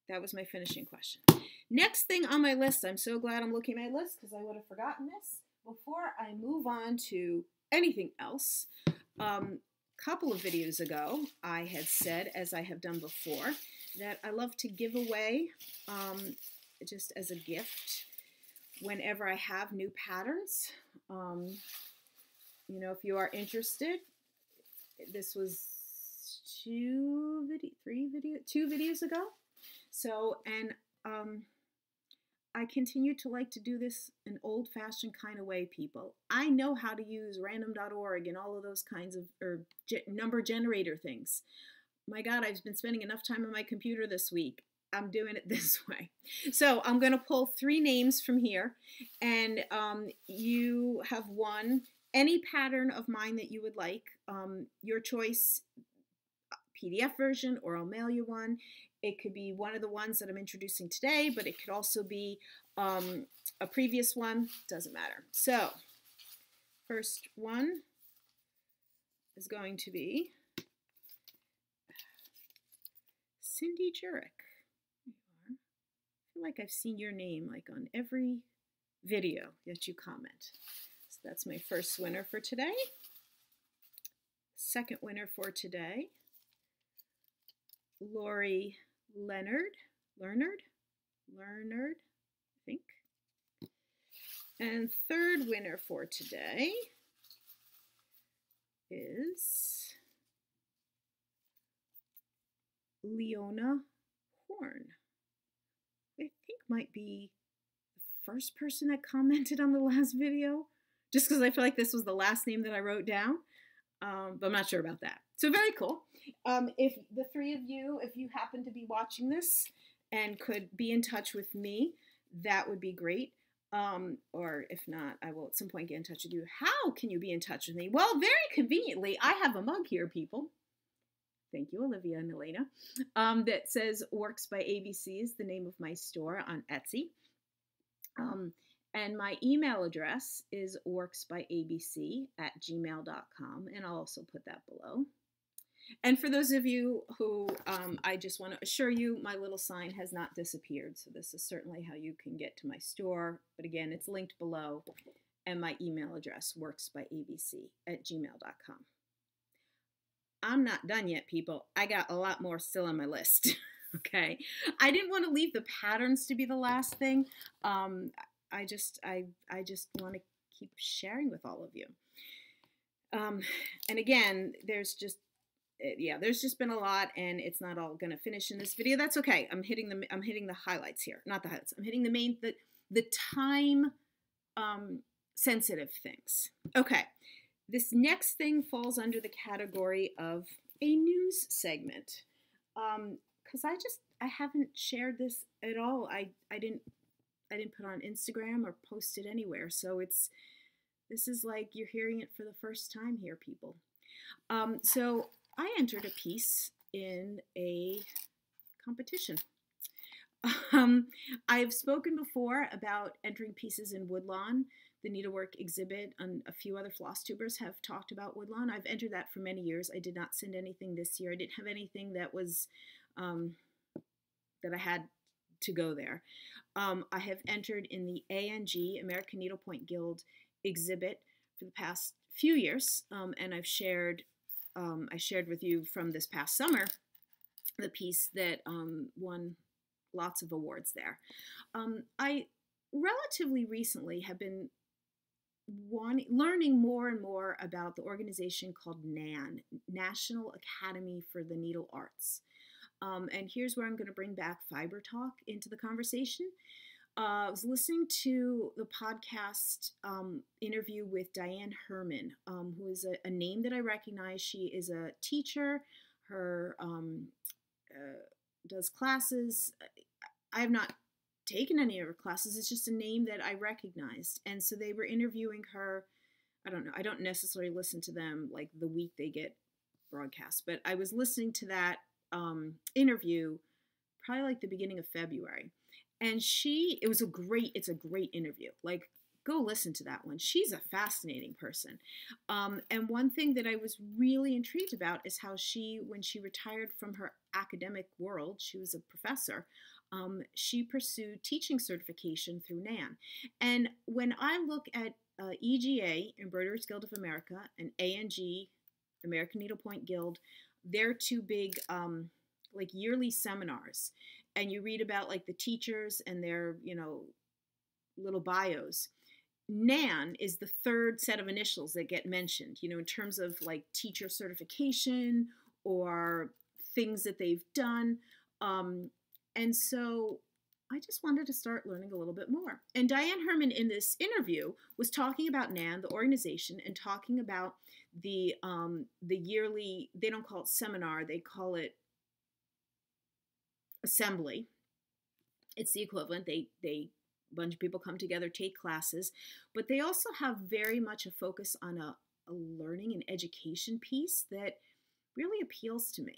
that was my finishing question. Next thing on my list, I'm so glad I'm looking at my list because I would have forgotten this. Before I move on to anything else, couple of videos ago, I had said, as I have done before, that I love to give away, just as a gift, whenever I have new patterns. You know, if you are interested, this was two videos ago. So, and I continue to like to do this an old-fashioned kind of way, people. I know how to use random.org and all of those kinds of, or number generator things. My God, I've been spending enough time on my computer this week. I'm doing it this way. So I'm going to pull 3 names from here, and you have one, any pattern of mine that you would like, your choice, PDF version, or I'll mail you one. It could be one of the ones that I'm introducing today, but it could also be a previous one. Doesn't matter. So first one is going to be Cindy Jurek. I feel like I've seen your name like on every video that you comment. So that's my first winner for today. Second winner for today, Lori Leonard, I think. And third winner for today is Leona Horn. I think might be the first person that commented on the last video, just because I feel like this was the last name that I wrote down, but I'm not sure about that. So very cool. If the 3 of you, if you happen to be watching this and could be in touch with me, that would be great. Or if not, I will at some point get in touch with you. How can you be in touch with me? Well, very conveniently, I have a mug here, people. Thank you, Olivia and Elena. That says Works by ABC is the name of my store on Etsy. And my email address is worksbyabc@gmail.com, and I'll also put that below. And for those of you who, I just want to assure you, my little sign has not disappeared. So this is certainly how you can get to my store. But again, it's linked below. And my email address, worksbyabc@gmail.com. I'm not done yet, people. I got a lot more still on my list. Okay. I didn't want to leave the patterns to be the last thing. I just want to keep sharing with all of you. And again, there's just been a lot, and it's not all going to finish in this video. That's okay. I'm hitting the highlights here, not the highlights. I'm hitting the time sensitive things. Okay. This next thing falls under the category of a news segment. Because I haven't shared this at all. I didn't put on Instagram or post it anywhere. So this is like you're hearing it for the first time here, people. So I entered a piece in a competition. I've spoken before about entering pieces in Woodlawn. The Needlework exhibit and a few other Flosstubers have talked about Woodlawn. I've entered that for many years. I did not send anything this year. I didn't have anything that was that I had to go there. I have entered in the ANG, American Needlepoint Guild exhibit for the past few years, and I shared with you from this past summer the piece that won lots of awards there. I relatively recently have been learning more and more about the organization called NAN, National Academy for the Needle Arts. And here's where I'm going to bring back Fiber Talk into the conversation. I was listening to the podcast interview with Diane Herman, who is a name that I recognize. She is a teacher. Her does classes. I have not taken any of her classes. It's just a name that I recognized. And so they were interviewing her. I don't know. I don't necessarily listen to them like the week they get broadcast, but I was listening to that interview probably like the beginning of February. And it's a great interview. Like, go listen to that one. She's a fascinating person. And one thing that I was really intrigued about is how when she retired from her academic world, she was a professor, she pursued teaching certification through NAN. And when I look at EGA, Embroiderers Guild of America, and ANG, American Needlepoint Guild, they're two big like yearly seminars. And you read about like the teachers and their, little bios. NAN is the third set of initials that get mentioned, in terms of like teacher certification or things that they've done. And so I just wanted to start learning a little bit more. And Diane Herman in this interview was talking about NAN, the organization, and talking about the yearly, they don't call it seminar, they call it assembly. It's the equivalent. They a bunch of people come together, take classes, but they also have very much a focus on a learning and education piece that really appeals to me.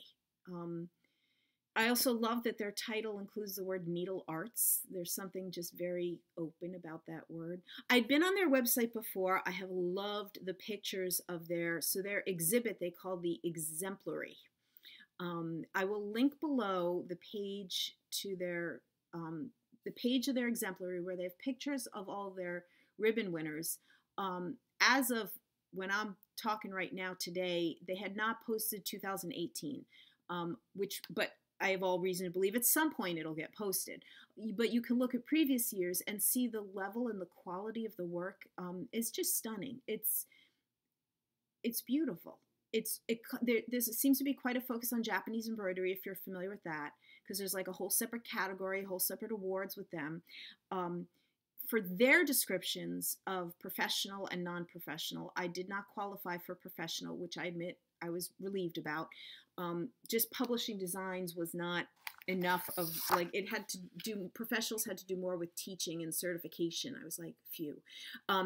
I also love that their title includes the word needle arts. There's something just very open about that word. I'd been on their website before. I have loved the pictures of their exhibit they call the exemplary. I will link below the page to their the page of their exemplary where they have pictures of all their ribbon winners. As of when I'm talking right now today, they had not posted 2018, but I have all reason to believe at some point it'll get posted. But you can look at previous years and see the level and the quality of the work is just stunning. It's beautiful. There seems to be quite a focus on Japanese embroidery, if you're familiar with that, because there's like a whole separate category, whole separate awards with them. For their descriptions of professional and non-professional, I did not qualify for professional, which I admit I was relieved about. Just publishing designs was not enough of, like, professionals had to do more with teaching and certification. I was like, phew.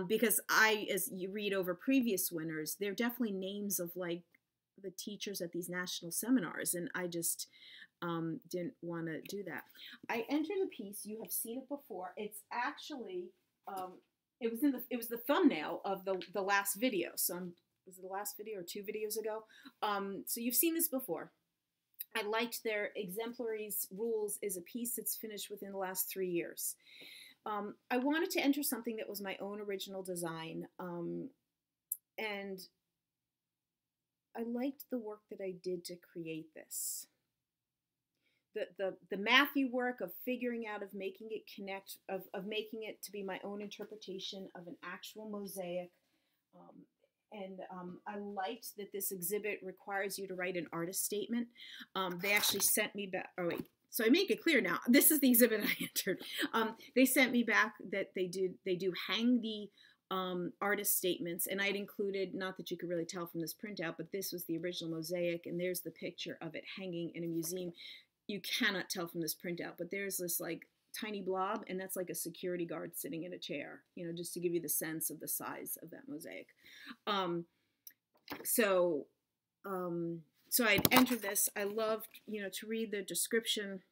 Because as you read over previous winners, they're definitely names of like the teachers at these national seminars, and I just didn't want to do that. I entered the piece. You have seen it before. It's actually, it was the thumbnail of the last video. So was it the last video or 2 videos ago? So you've seen this before. I liked their exemplaries rules is a piece that's finished within the last 3 years. I wanted to enter something that was my own original design, and I liked the work that I did to create this. The mathy work of figuring out, of making it connect, of making it to be my own interpretation of an actual mosaic. And I liked that this exhibit requires you to write an artist statement. They actually sent me back, oh wait, so I make it clear now, this is the exhibit I entered. They sent me back that they do hang the artist statements, and I'd included, not that you could really tell from this printout, but this was the original mosaic, and there's the picture of it hanging in a museum. You cannot tell from this printout, but there's this like tiny blob, and that's like a security guard sitting in a chair, just to give you the sense of the size of that mosaic. So I'd entered this. I loved, to read the description.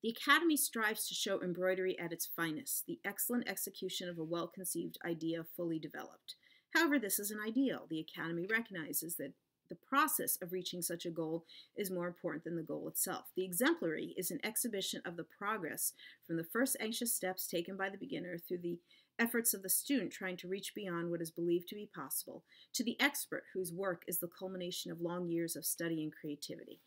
The Academy strives to show embroidery at its finest, the excellent execution of a well-conceived idea fully developed. However, this is an ideal. The Academy recognizes that the process of reaching such a goal is more important than the goal itself. The exemplary is an exhibition of the progress from the first anxious steps taken by the beginner through the efforts of the student trying to reach beyond what is believed to be possible, to the expert whose work is the culmination of long years of study and creativity.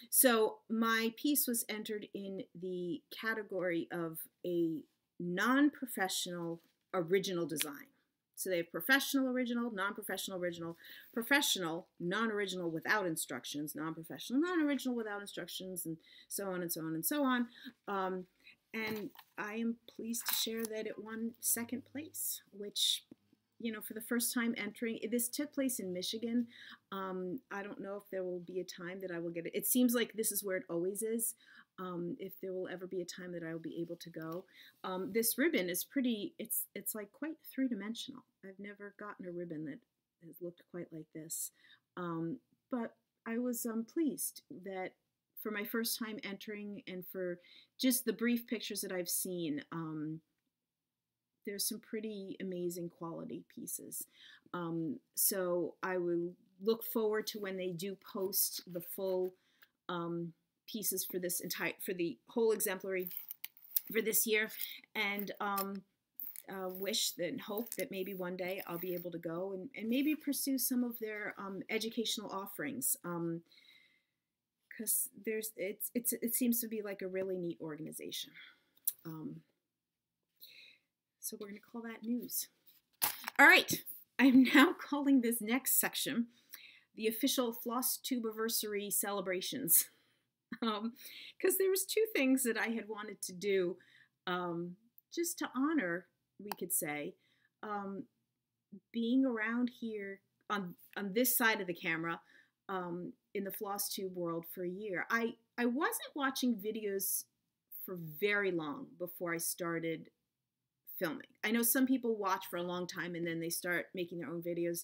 So my piece was entered in the category of a non-professional original design. So they have professional original, non-professional original, professional, non-original without instructions, non-professional, non-original without instructions, and so on and so on and so on. And I am pleased to share that it won second place, which, you know, for the first time entering, this took place in Michigan. I don't know if there will be a time that I will get it. It seems like this is where it always is. If there will ever be a time that I will be able to go. This ribbon is pretty, it's like quite three-dimensional. I've never gotten a ribbon that has looked quite like this. But I was pleased that for my first time entering and for just the brief pictures that I've seen, there's some pretty amazing quality pieces. So I will look forward to when they do post the full pieces for this for the whole exemplary for this year, and wish and hope that maybe one day I'll be able to go and maybe pursue some of their educational offerings, because it seems to be like a really neat organization. So we're going to call that news. All right, I'm now calling this next section the official Flosstuberversary celebrations. Because there was two things that I had wanted to do just to honor, we could say, being around here on this side of the camera in the Flosstube world for a year. I wasn't watching videos for very long before I started filming. I know some people watch for a long time and then they start making their own videos,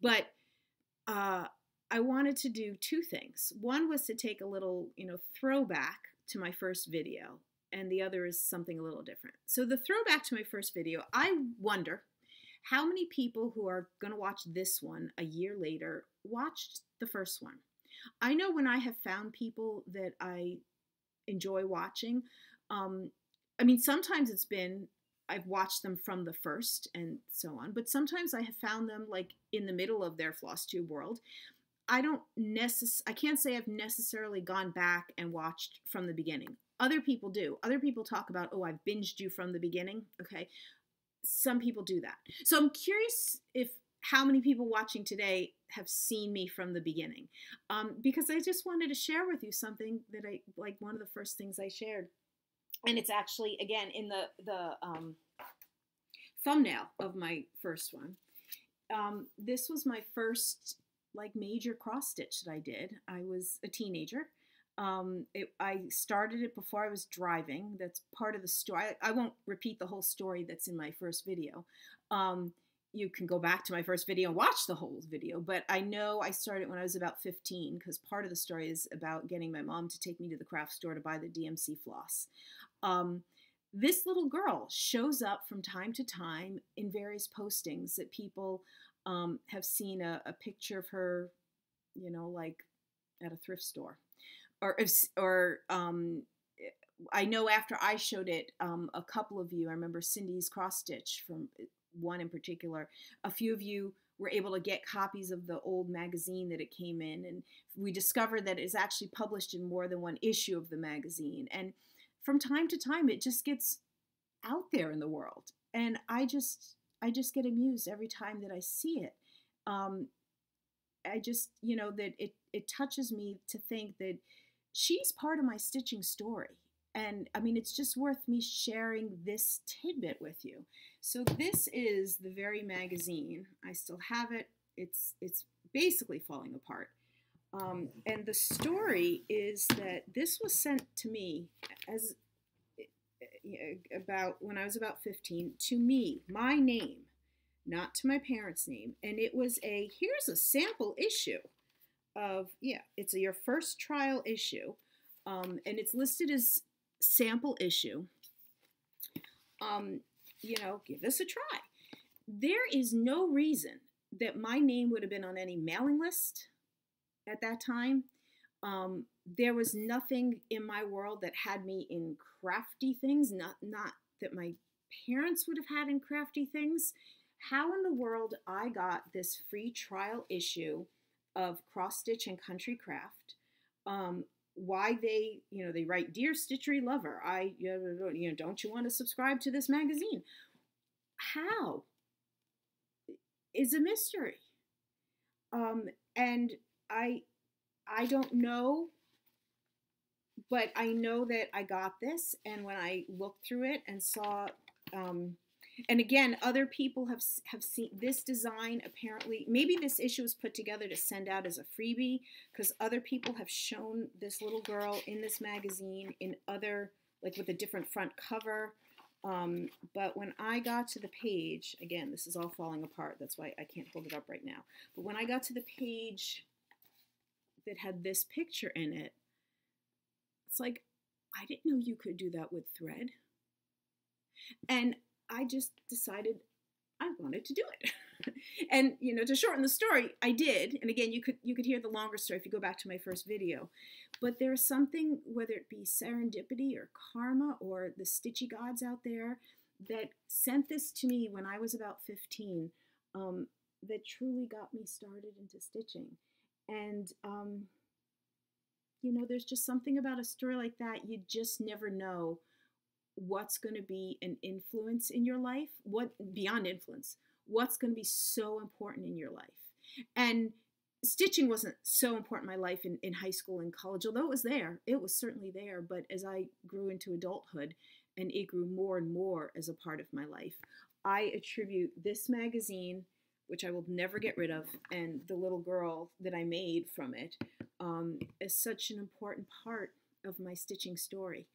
but I wanted to do two things. One was to take a little, throwback to my first video, and the other is something a little different. So the throwback to my first video, I wonder how many people who are going to watch this one a year later watched the first one. I know when I have found people that I enjoy watching, sometimes I've watched them from the first and so on, but sometimes I have found them like in the middle of their Flosstube world. I can't say I've necessarily gone back and watched from the beginning. Other people do. Other people talk about, oh, I've binged you from the beginning. Okay. Some people do that. So I'm curious how many people watching today have seen me from the beginning. Because I just wanted to share with you something that one of the first things I shared. And it's actually, again, in the thumbnail of my first one. This was my first major cross stitch that I did. I was a teenager. I started it before I was driving. That's part of the story. I won't repeat the whole story that's in my first video. You can go back to my first video and watch the whole video, but I know I started when I was about 15 because part of the story is about getting my mom to take me to the craft store to buy the DMC floss. This little girl shows up from time to time in various postings that people have seen a picture of her, at a thrift store. Or I know after I showed it, a couple of you, I remember Cindy's cross stitch from one in particular, a few of you were able to get copies of the old magazine that it came in, and we discovered that it's actually published in more than one issue of the magazine. And from time to time, it just gets out there in the world, and I just get amused every time that I see it. I just, that it touches me to think that she's part of my stitching story. And it's just worth me sharing this tidbit with you. So this is the very magazine. I still have it. It's basically falling apart. And the story is that this was sent to me as when I was about 15, to me, my name, not to my parents' name. And it was here's a sample issue of, it's your first trial issue. And it's listed as sample issue. Give this a try. There is no reason that my name would have been on any mailing list at that time. There was nothing in my world that had me in crafty things, not that my parents would have had in crafty things. How in the world I got this free trial issue of cross stitch and country craft why they, they write, "Dear Stitchery Lover, don't you want to subscribe to this magazine?" How is a mystery. And I don't know, but I know that I got this, and when I looked through it and saw, and again, other people have seen this design. Apparently, maybe this issue was put together to send out as a freebie, because other people have shown this little girl in this magazine in other, like with a different front cover. But when I got to the page, again, this is all falling apart. That's why I can't hold it up right now. But when I got to the page that had this picture in it, it's like, I didn't know you could do that with thread. And I just decided I wanted to do it. And, to shorten the story, I did. And again, you could hear the longer story if you go back to my first video. But there's something, whether it be serendipity or karma or the stitchy gods out there, that sent this to me when I was about 15, that truly got me started into stitching. And, there's just something about a story like that. You just never know what's going to be an influence in your life, beyond influence, what's going to be so important in your life. And stitching wasn't so important in my life in high school and college, although it was there. It was certainly there. But as I grew into adulthood, and it grew more and more as a part of my life, I attribute this magazine, which I will never get rid of, and the little girl that I made from it, as such an important part of my stitching story.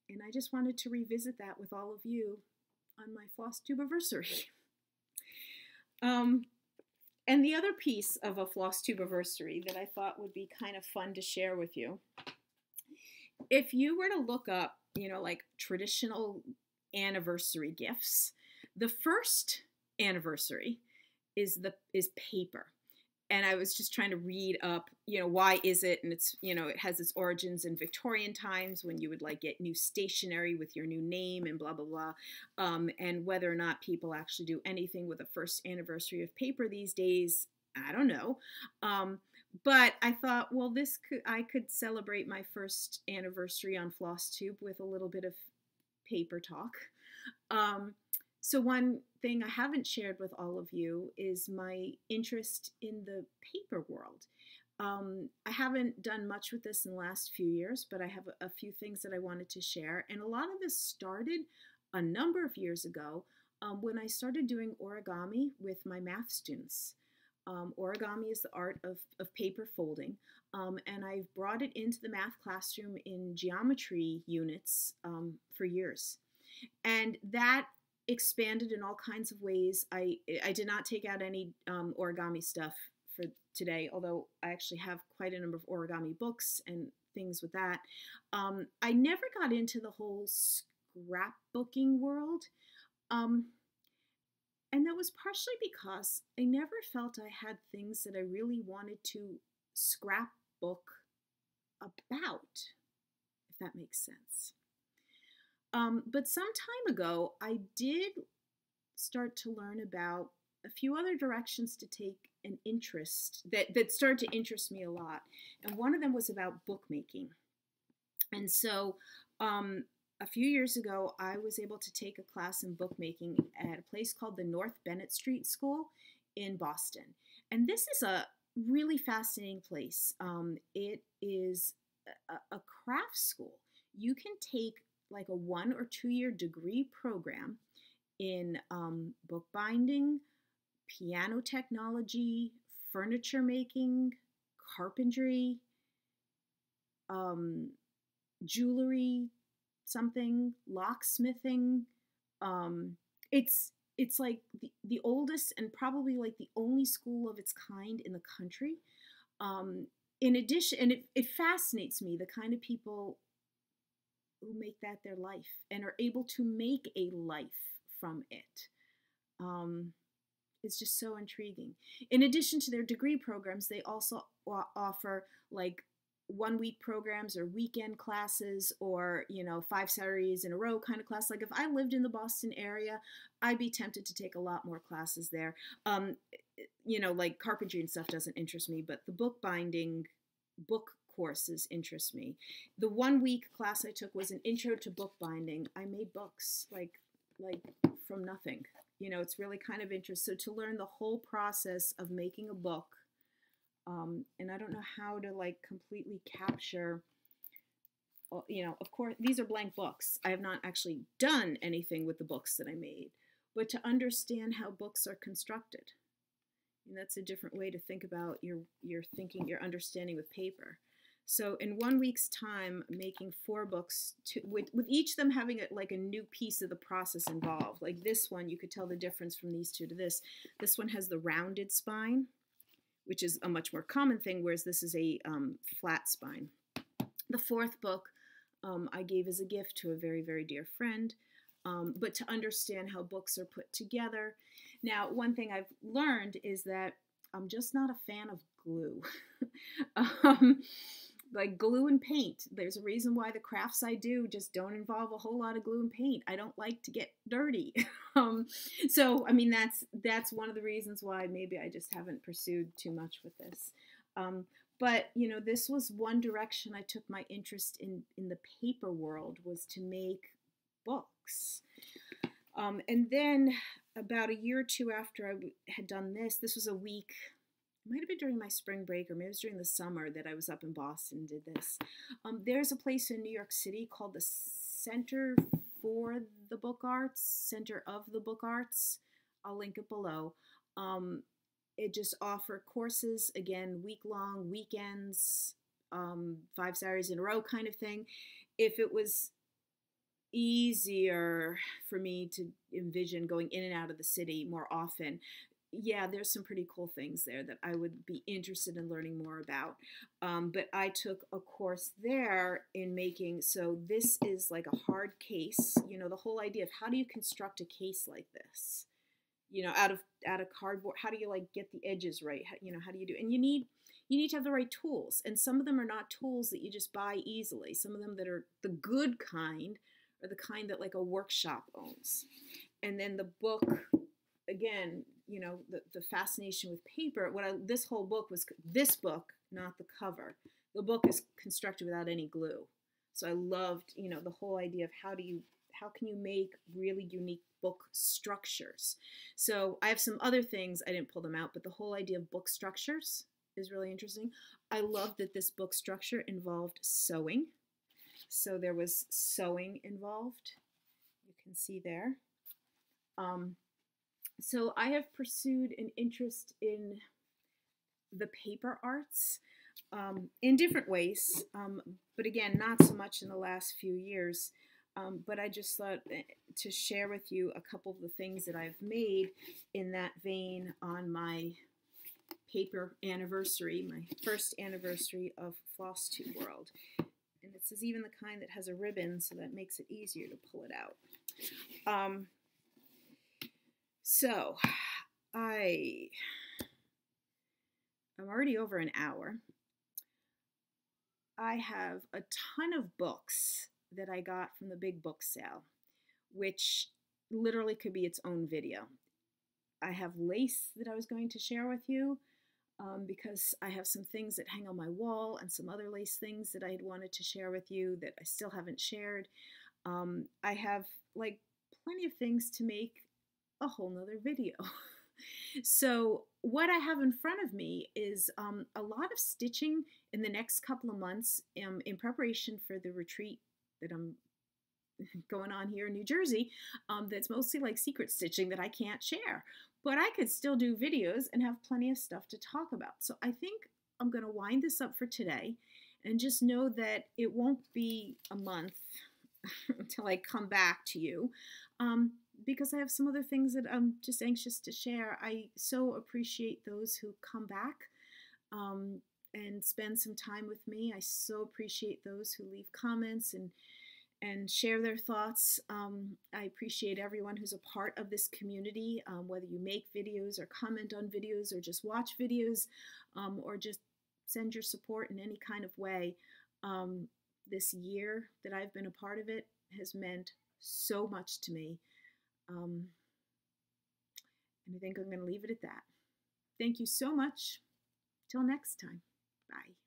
And I just wanted to revisit that with all of you on my Flosstuberversary. And the other piece of a Flosstuberversary that I thought would be kind of fun to share with you, if you were to look up, like traditional anniversary gifts, the first anniversary is paper. And I was just trying to read up, why is it? And it's, it has its origins in Victorian times when you would like get new stationery with your new name and blah, blah, blah. And whether or not people actually do anything with a first anniversary of paper these days, I don't know. But I thought, well, I could celebrate my first anniversary on Flosstube with a little bit of paper talk. So one thing I haven't shared with all of you is my interest in the paper world. I haven't done much with this in the last few years, but I have a few things that I wanted to share. And a lot of this started a number of years ago when I started doing origami with my math students. Origami is the art of paper folding, and I've brought it into the math classroom in geometry units for years. And that expanded in all kinds of ways. I did not take out any origami stuff for today, although I actually have quite a number of origami books and things with that. I never got into the whole scrapbooking world, and that was partially because I never felt I had things that I really wanted to scrapbook about, if that makes sense. But some time ago, I did start to learn about a few other directions to take an interest that started to interest me a lot. And one of them was about bookmaking. And so a few years ago, I was able to take a class in bookmaking at a place called the North Bennett Street School in Boston. And this is a really fascinating place. It is a craft school. You can take like a 1 or 2 year degree program in bookbinding, piano technology, furniture making, carpentry, jewelry, something, locksmithing. It's like the oldest and probably like the only school of its kind in the country. In addition, and it fascinates me, the kind of people who make that their life and are able to make a life from it. It's just so intriguing. In addition to their degree programs, they also offer like 1 week programs or weekend classes, or 5 Saturdays in a row kind of class. Like if I lived in the Boston area, I'd be tempted to take a lot more classes there. Like carpentry and stuff doesn't interest me, but the bookbinding, book courses interest me. The 1-week class I took was an intro to bookbinding. I made books like from nothing. You know, it's really kind of interesting. So to learn the whole process of making a book, and I don't know how to like completely capture, you know, of course, these are blank books. I have not actually done anything with the books that I made, but to understand how books are constructed. And that's a different way to think about your thinking, your understanding with paper. So in 1 week's time, making 4 books, with each of them having like a new piece of the process involved. Like this one, you could tell the difference from these two to this. This one has the rounded spine, which is a much more common thing, whereas this is a flat spine. The 4th book I gave as a gift to a very, very dear friend, but to understand how books are put together. Now, one thing I've learned is that I'm just not a fan of glue. Like glue and paint. There's a reason why the crafts I do just don't involve a whole lot of glue and paint. I don't like to get dirty. So, I mean, that's one of the reasons why maybe I just haven't pursued too much with this. But, you know, this was one direction I took my interest in the paper world, was to make books. And then about a year or two after I had done this was a week. It might have been during my spring break, or maybe it was during the summer that I was up in Boston and did this. There's a place in New York City called the Center for the Book Arts, Center of the Book Arts. I'll link it below. It just offer courses, again, week-long, weekends, 5 Saturdays in a row kind of thing. If it was easier for me to envision going in and out of the city more often, yeah, there's some pretty cool things there that I would be interested in learning more about. But I took a course there in making, so this is like a hard case, you know, the whole idea of how do you construct a case like this, you know, out of cardboard. How do you like get the edges right? You know, how do you do, and you need to have the right tools, and some of them are not tools that you just buy easily. Some of them that are the good kind are the kind that like a workshop owns. And then the book, again, you know, the fascination with paper, this whole book was this book, not the cover. The book is constructed without any glue. So I loved, you know, the whole idea of how can you make really unique book structures. So I have some other things, I didn't pull them out, but the whole idea of book structures is really interesting. I love that this book structure involved sewing. So there was sewing involved. You can see there. So I have pursued an interest in the paper arts in different ways, but again, not so much in the last few years. But I just thought to share with you a couple of the things that I've made in that vein on my paper anniversary, my first anniversary of Flosstube World. And this is even the kind that has a ribbon, so that makes it easier to pull it out. So I'm already over an hour. I have a ton of books that I got from the big book sale, which literally could be its own video. I have lace that I was going to share with you because I have some things that hang on my wall and some other lace things that I had wanted to share with you that I still haven't shared. I have like plenty of things to make a whole nother video. So what I have in front of me is a lot of stitching in the next couple of months in preparation for the retreat that I'm going on here in New Jersey. That's mostly like secret stitching that I can't share, but I could still do videos and have plenty of stuff to talk about. So I think I'm going to wind this up for today, and just know that it won't be a month until I come back to you. Because I have some other things that I'm just anxious to share. I so appreciate those who come back and spend some time with me. I so appreciate those who leave comments and share their thoughts. I appreciate everyone who's a part of this community, whether you make videos or comment on videos or just watch videos or just send your support in any kind of way. This year that I've been a part of it has meant so much to me. And I think I'm going to leave it at that. Thank you so much. Till next time. Bye.